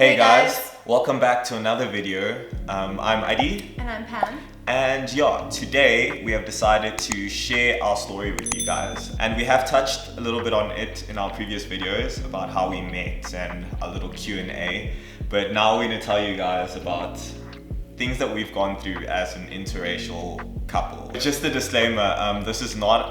Hey guys, welcome back to another video. I'm Adi. And I'm Pam. And yeah, today we have decided to share our story with you guys. And we have touched a little bit on it in our previous videos about how we met and a little Q&A. But now we're going to tell you guys about things that we've gone through as an interracial couple. Just a disclaimer, this is not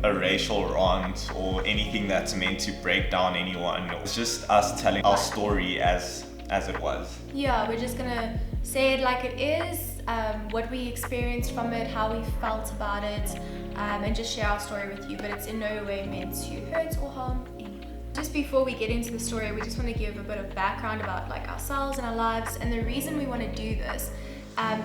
a racial rant or anything that's meant to break down anyone. It's just us telling our story as it was. Yeah, we're just gonna say it like it is, what we experienced from it, how we felt about it, and just share our story with you, but it's in no way meant to hurt or harm anyone. Just before we get into the story, we just want to give a bit of background about like ourselves and our lives, and the reason we want to do this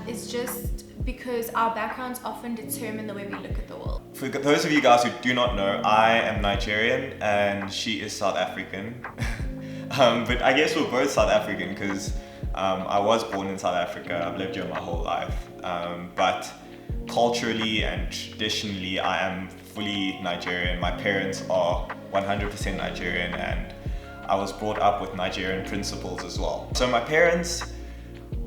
is just because our backgrounds often determine the way we look at the world. For those of you guys who do not know, I am Nigerian and she is South African. But I guess we're both South African because I was born in South Africa. I've lived here my whole life. But culturally and traditionally, I am fully Nigerian. My parents are 100% Nigerian and I was brought up with Nigerian principles as well. So my parents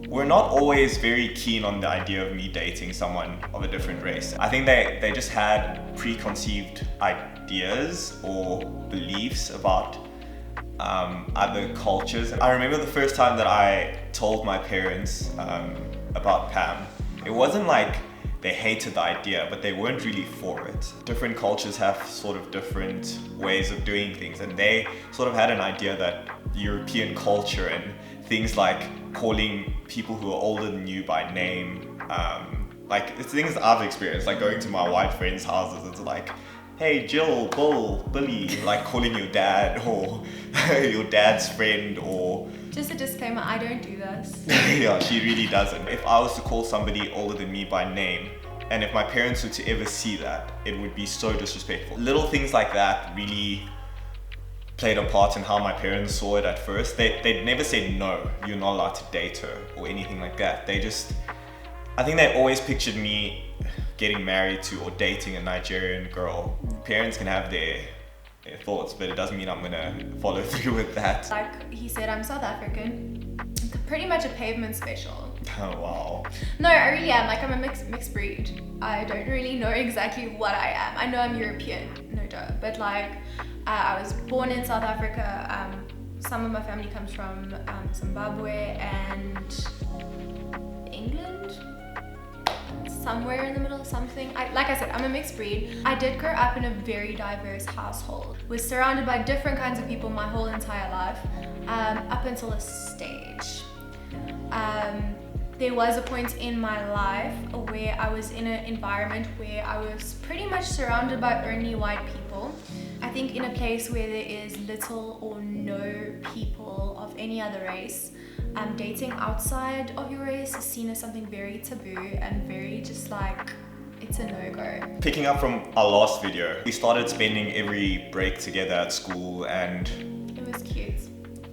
were not always very keen on the idea of me dating someone of a different race. I think they just had preconceived ideas or beliefs about other cultures. I remember the first time that I told my parents about Pam. It wasn't like they hated the idea, but they weren't really for it. Different cultures have sort of different ways of doing things, and they sort of had an idea that European culture and things like calling people who are older than you by name, like it's things I've experienced, like going to my white friends' houses, it's like, hey Jill, Bull, Billy, like calling your dad or your dad's friend or... Just a disclaimer, I don't do this. Yeah, she really doesn't. If I was to call somebody older than me by name, and if my parents were to ever see that, it would be so disrespectful. Little things like that really played a part in how my parents saw it at first. They never said no, you're not allowed to date her or anything like that. I think they always pictured me getting married to or dating a Nigerian girl. Parents can have their thoughts, but it doesn't mean I'm gonna follow through with that. Like he said, I'm South African. Pretty much a pavement special. Oh wow. No, I really am. Like I'm a mixed breed. I don't really know exactly what I am. I know I'm European, no doubt. But like I was born in South Africa. Some of my family comes from Zimbabwe and England. Somewhere in the middle, something. Like I said, I'm a mixed breed. I did grow up in a very diverse household. Was surrounded by different kinds of people my whole entire life, up until a stage. There was a point in my life where I was in an environment where I was pretty much surrounded by only white people. I think in a place where there is little or no people of any other race, dating outside of your race is seen as something very taboo and very just like, it's a no-go. Picking up from our last video, we started spending every break together at school, and it was cute.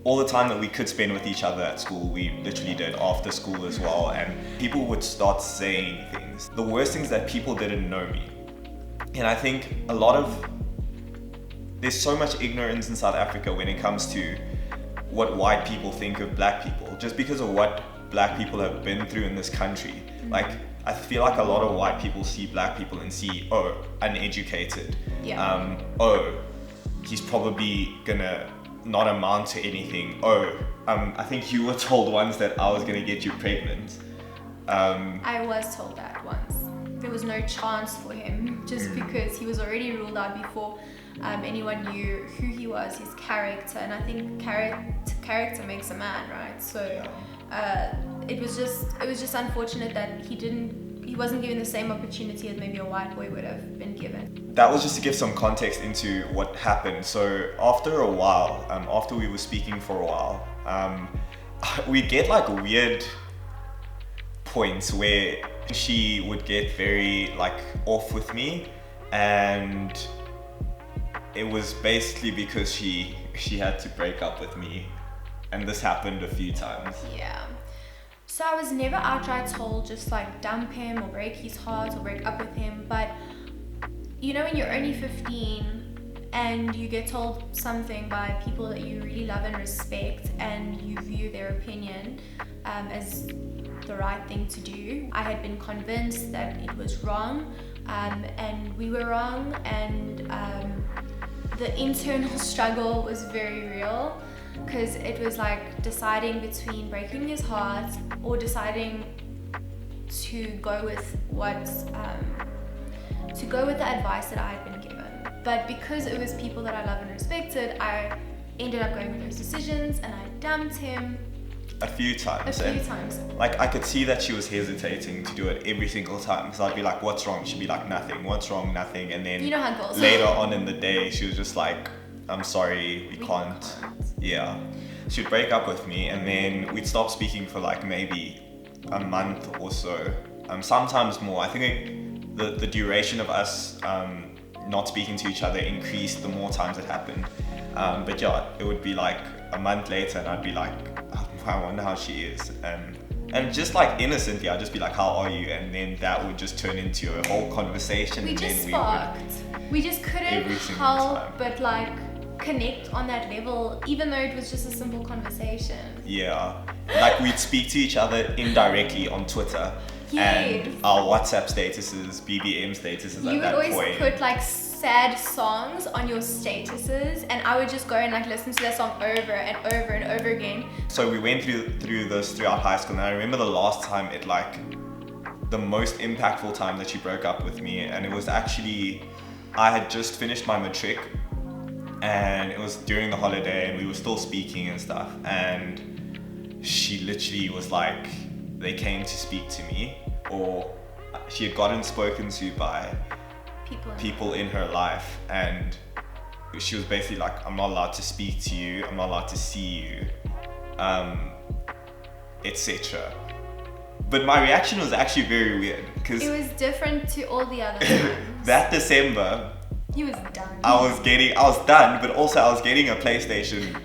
All the time that we could spend with each other at school, we literally did after school as well, and people would start saying things. The worst thing is that people didn't know me. And I think there's so much ignorance in South Africa when it comes to what white people think of black people, just because of what black people have been through in this country. Like, I feel like a lot of white people see black people and see, oh, uneducated. Yeah. Oh, he's probably gonna not amount to anything. Oh, I think you were told once that I was gonna get you pregnant. I was told that once. There was no chance for him, just because he was already ruled out before anyone knew who he was, his character, and I think character makes a man, right? So it was just unfortunate that he wasn't given the same opportunity as maybe a white boy would have been given. That was just to give some context into what happened. So after a while, after we were speaking for a while, we'd get like weird points where she would get very like off with me, and it was basically because she had to break up with me, and this happened a few times. Yeah. So I was never outright told just like dump him or break his heart or break up with him, but you know when you're only 15 and you get told something by people that you really love and respect, and you view their opinion as the right thing to do. I had been convinced that it was wrong, and we were wrong, and the internal struggle was very real, because it was like deciding between breaking his heart or deciding to go with the advice that I had been given. But because it was people that I love and respected, I ended up going with those decisions, and I dumped him a few times. Like, I could see that she was hesitating to do it every single time, because I'd be like, what's wrong? She'd be like, nothing. What's wrong? Nothing. And then you know how girls later on in the day, she was just like, I'm sorry, we can't. Yeah. She'd break up with me, and then we'd stop speaking for like maybe a month or so. Sometimes more. I think the duration of us not speaking to each other increased the more times it happened. But yeah, it would be like a month later, and I'd be like, I wonder how she is. And just like innocently, I'd just be like, how are you? And then that would just turn into a whole conversation. We and just then sparked. We just couldn't help but like connect on that level, even though it was just a simple conversation. Yeah. Like, we'd speak to each other indirectly on Twitter. Yes. And our WhatsApp statuses, BBM statuses You at that would point. always put like sad songs on your statuses, and I would just go and like listen to that song over and over and over again. So we went through this throughout high school, and I remember the last time the most impactful time that she broke up with me, and it was actually, I had just finished my matric, and it was during the holiday, and we were still speaking and stuff, and she literally was like, they came to speak to me, or she had gotten spoken to by people in her life, and she was basically like, I'm not allowed to speak to you, I'm not allowed to see you, etc. But my reaction was actually very weird, because it was different to all the other times. that December, He was done. I was done, but also I was getting a PlayStation,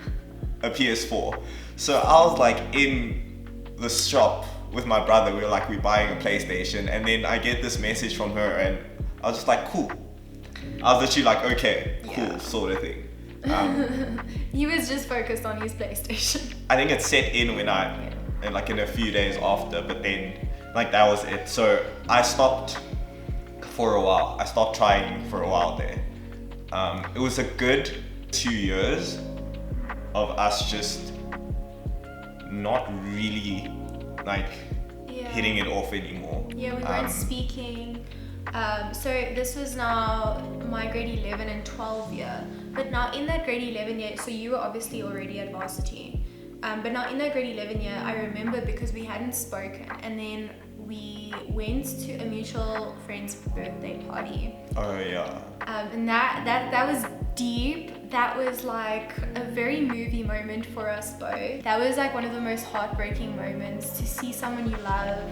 a PS4. So I was like in the shop with my brother, we're buying a PlayStation, and then I get this message from her, and I was just like, cool. I was literally like, okay, cool, sort of thing. He was just focused on his PlayStation. I think it set in in a few days after, but then that was it. So I stopped for a while. I stopped trying for a while there. It was a good 2 years of us just not really hitting it off anymore. Yeah, we weren't speaking. So this was now my grade 11 and 12 year. But now in that grade 11 year, so you were obviously already at varsity. But now in that grade 11 year, I remember because we hadn't spoken, and then we went to a mutual friend's birthday party. Oh yeah. And that was deep. That was like a very movie moment for us both. That was like one of the most heartbreaking moments, to see someone you love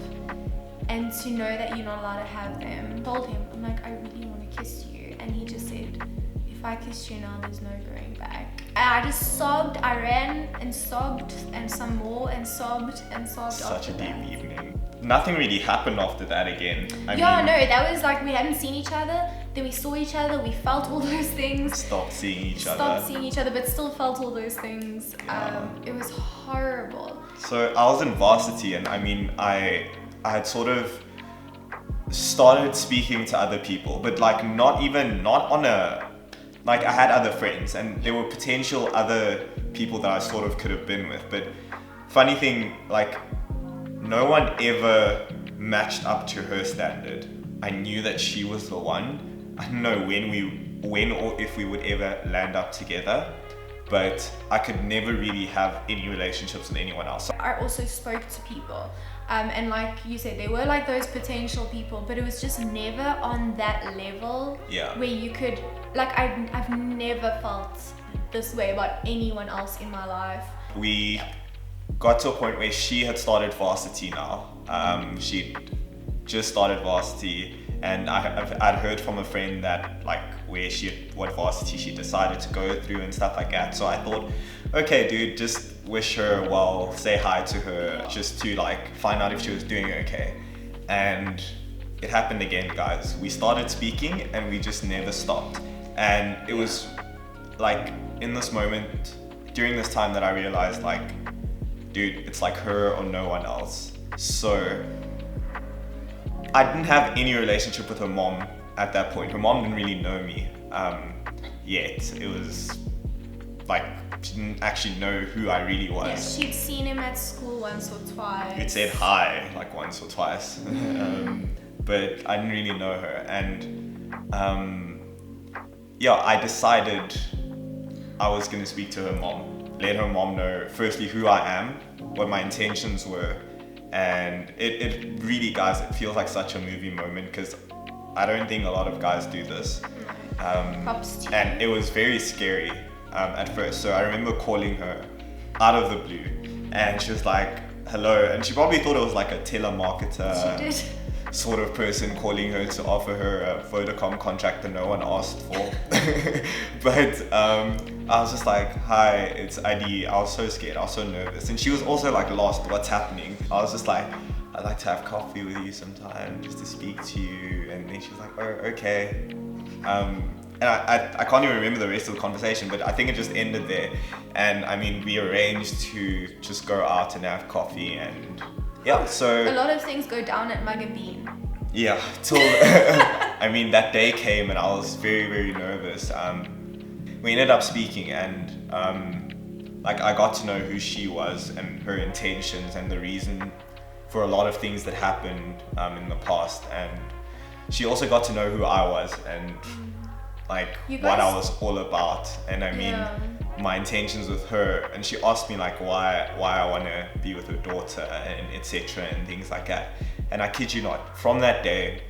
and to know that you're not allowed to have them. I told him, I'm like, I really want to kiss you. And he just said, if I kiss you now, there's no going back. And I just sobbed. I ran and sobbed, and some more, and sobbed and sobbed. Such a deep evening. Nothing really happened after that again. No, that was like we hadn't seen each other, then we saw each other, we felt all those things. Stopped seeing each other, but still felt all those things. Yeah. It was horrible. So I was in varsity, and I had sort of started speaking to other people, but not on a, I had other friends, and there were potential other people that I sort of could have been with, but funny thing, no one ever matched up to her standard. I knew that she was the one. I don't know when or if we would ever land up together, but I could never really have any relationships with anyone else. I also spoke to people, and like you said, they were like those potential people, but it was just never on that level. Yeah. Where you could, I've never felt this way about anyone else in my life. We got to a point where she had started varsity now. She'd just started varsity, and I'd heard from a friend that what varsity she decided to go through and stuff like that. So I thought, okay, dude, just wish her well, say hi to her, just to find out if she was doing okay. And it happened again, guys. We started speaking, and we just never stopped. And it was like in this moment, during this time that I realized like, dude, it's like her or no one else. So I didn't have any relationship with her mom at that point. Her mom didn't really know me yet. It was like, she didn't actually know who I really was. Yeah, she'd seen him at school once or twice. We'd said hi like once or twice. But I didn't really know her. And yeah, I decided I was going to speak to her mom. Let her mom know, firstly, who I am, what my intentions were. And it really, guys, it feels like such a movie moment because I don't think a lot of guys do this. Props to you. And it was very scary at first. So I remember calling her out of the blue and she was like, hello. And she probably thought it was like a telemarketer She did. sort of person calling her to offer her a Vodacom contract that no one asked for. But I was just like, hi, it's ID. I was so scared. I was so nervous. And she was also like lost. What's happening? I was just like, I'd like to have coffee with you sometime just to speak to you. And then she was like, oh, okay. And I can't even remember the rest of the conversation, but I think it just ended there. And I mean, we arranged to just go out and have coffee and yeah, so... A lot of things go down at Magabine. Yeah, till... I mean, that day came and I was very, very nervous. We ended up speaking and like I got to know who she was and her intentions and the reason for a lot of things that happened in the past. And she also got to know who I was and like what I was all about. And I mean, my intentions with her, and she asked me like why I want to be with her daughter and etc. and things like that. And I kid you not, from that day,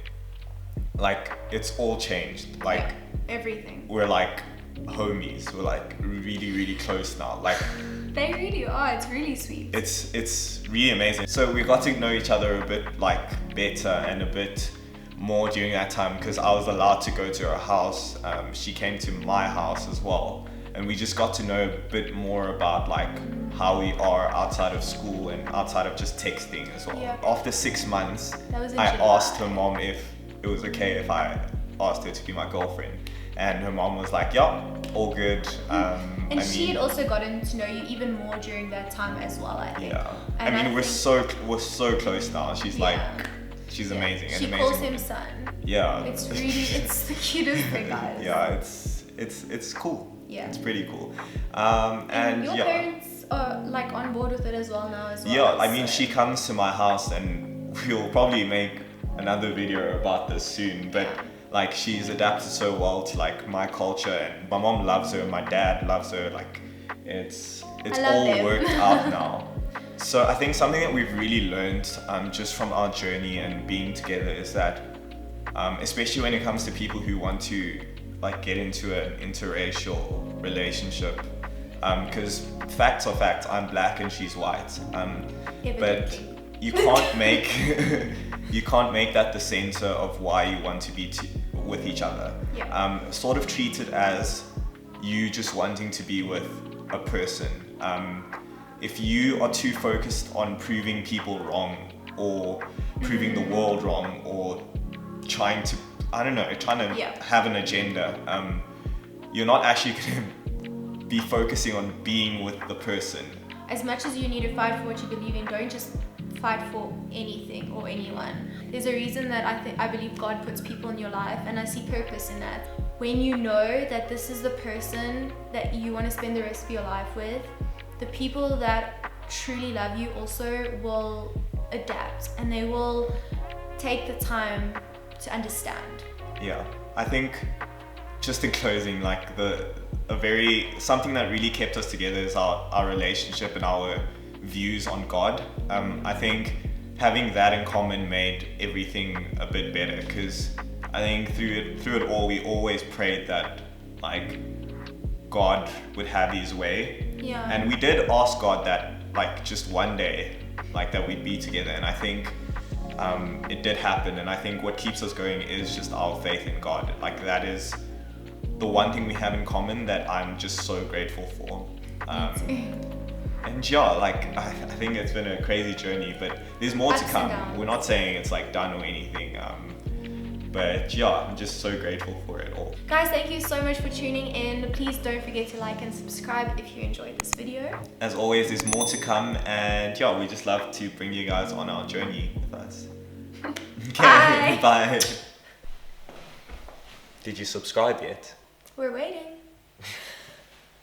like it's all changed. Like everything. We're like homies. We're like really, really close now. Like they really are. It's really sweet. It's really amazing. So we got to know each other a bit like better and a bit more during that time because I was allowed to go to her house. She came to my house as well. And we just got to know a bit more about like how we are outside of school and outside of just texting as well. Yeah. After 6 months, I asked her mom if it was okay if I asked her to be my girlfriend. And her mom was like, yeah, all good. And she had also gotten to know you even more during that time as well, I think. Yeah. And I mean, we're so close now. She's like, she's amazing. She amazing calls him woman. son. Yeah. It's the cutest thing, guys. Yeah, it's cool. Yeah. It's pretty cool. And your parents are like on board with it as well now as well. Yeah, I mean, she comes to my house and we'll probably make another video about this soon, but like she's adapted so well to like my culture and my mom loves her, my dad loves her, like it's all worked out now. So I think something that we've really learned just from our journey and being together is that especially when it comes to people who want to like get into an interracial relationship, because facts are facts, I'm black and she's white, but you can't make you can't make that the center of why you want to be with each other. Sort of treat it as you just wanting to be with a person. If you are too focused on proving people wrong or proving the world wrong or trying to have an agenda, you're not actually going to be focusing on being with the person. As much as you need to fight for what you believe in, don't just fight for anything or anyone. There's a reason that I believe God puts people in your life, and I see purpose in that. When you know that this is the person that you want to spend the rest of your life with, the people that truly love you also will adapt and they will take the time to understand. Yeah, I think just in closing, like something that really kept us together is our relationship and our views on God. I think having that in common made everything a bit better because I think through it all we always prayed that like God would have his way. Yeah. And we did ask God that like just one day, like that we'd be together, and I think it did happen. And I think what keeps us going is just our faith in God. Like that is the one thing we have in common that I'm just so grateful for. And yeah, like I think it's been a crazy journey, but there's more to come. We're not saying it's like done or anything. But yeah, I'm just so grateful for it all. Guys, thank you so much for tuning in. Please don't forget to like and subscribe if you enjoyed this video. As always, there's more to come, and yeah, we just love to bring you guys on our journey with us. Bye. Bye. Did you subscribe yet? We're waiting.